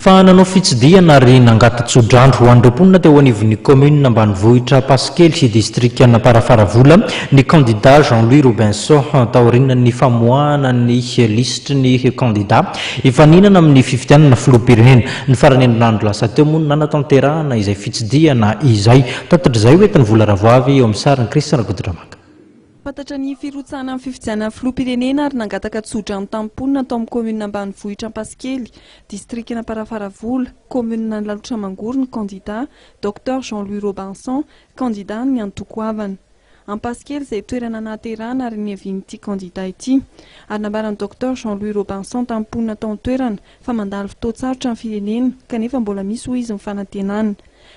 Fa nanao fitsidiana ary nangata tsodrano ho an'ireo mponina teo anivon'ny kaominina ambanivohitra Ampasikely sy distrikan'Amparafaravola ny kandida Jean-Louis Robinson taorian'ny famoahana ny lisitry ny kandida hifaninana amin'ny fifidianana filoham-pirenena ny farany andro lasa teo moa nanatanterahana izay fitsidiana izay tatitra izay hoentin'ny vola ravoavy eo amin'ny sariny Kristina Godramaka. Fantatra ny firotsana amin'ny fifidianana filoham-pirenena ary nangataka tsodrano tamin'ny mponina atao amin'ny kaominina ambanivohitra Ampasikely, distrikan'Amparafaravola, kaominina ny lalotra mangoro ny kandida Dr Jean-Louis Robinson, kandida ny antokoavana. Ampasikely izay toerana nahaterahana ary niavian'ity kandida ity. Ary nambaran'i Dr Jean-Louis Robinson tamin'ny mponina atao amin'ny toerana fa mandalo fotoan-tsarotra amin'ny firenena kanefa mbola misy hoy izy ny fanantenana.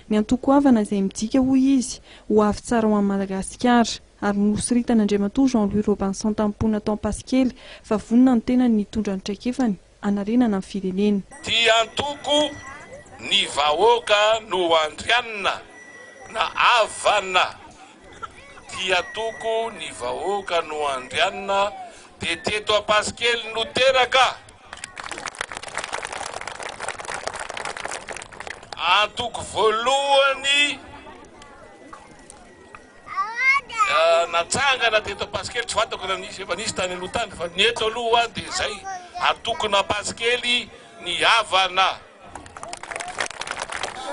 Ny antokoavana izay midika hoy izy ho avy tsara ho an'ny Madagasikara. Ary nosoritan'i Andriamatoa Jean-Louis Robinson tamin'ny mponina atao Ampasikely fa vonona ny tena nitondra ny traikefany anarenana amin'ny firenena. Ty antoko ny vahoaka no andrianina na avana. Ty antoko ny vahoaka no andrianina de teto Ampasikely no teraka. Antoko voalohany natsangana teto Ampasikely tsy fantako na nisy efa nisy tany aloha tany fa neto aloha dia zay antokona Ampasikely ny havana.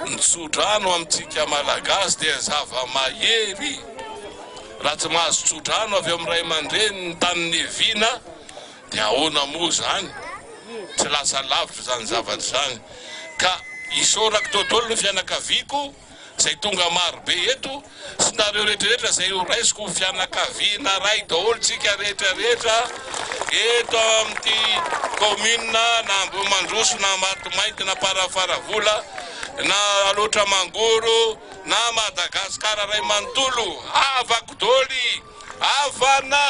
Ny tsodrano amintsika malagasy dia zava-mahery. Raha tsy mahazo tsodrano avy amin'ny ray aman-dreny ny tany neviana dia ahoana moa zany? Tsy lasa lavitra zany zavatra zany. Ka isorako tontolo ny fianakaviako zay tonga maro be eto sy nareo rehetrarehetra zay horaisiko fianakaviana ray daholo tsika rehetrarehetra eto amin'ity kaominina na Ambomandroso na Matomainty na Amparafaravola na alotra mangoro na Madagasikara ray manontolo avako dôly avana.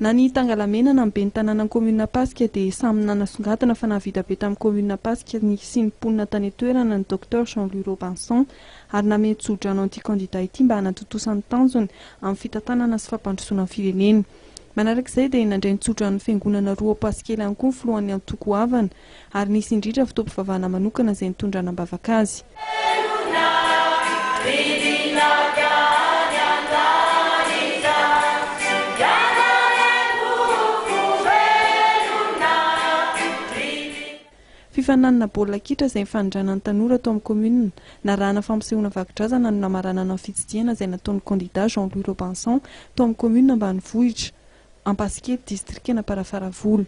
Na ny tangalamena na mbe ny tanàna kaominina Ampasikely dia samy nanasongadina fa nahavita be tamin'ny kaominina Ampasikely sy ny mponina tany toerana ny Dr Jean-Louis Robinson ary nameny tsodrano an'ity kandida ity mba hanatontosany tanjony amin'ny fitantanana sy fampandrosoana amin'ny firenena. Manarak'izay dia nandray ny tsodrano ny fiangonana roa Ampasikely ihany koa ny filohan'ny antokoavana ary nisy indrindra fitaovam-pivavahana manokana izay nitondra hanambavaka azy. Fifaninana baolina kitra izay mifanindranan'ny tanora atao amin'ny kaominina narahana fampisehoana vako-drazana no namaranana ny fitsidiana izay nataon'ny kandida Jean-Louis Robinson tao amin'ny kaominina ambanivohitra Ampasikely distrikan'Amparafaravola.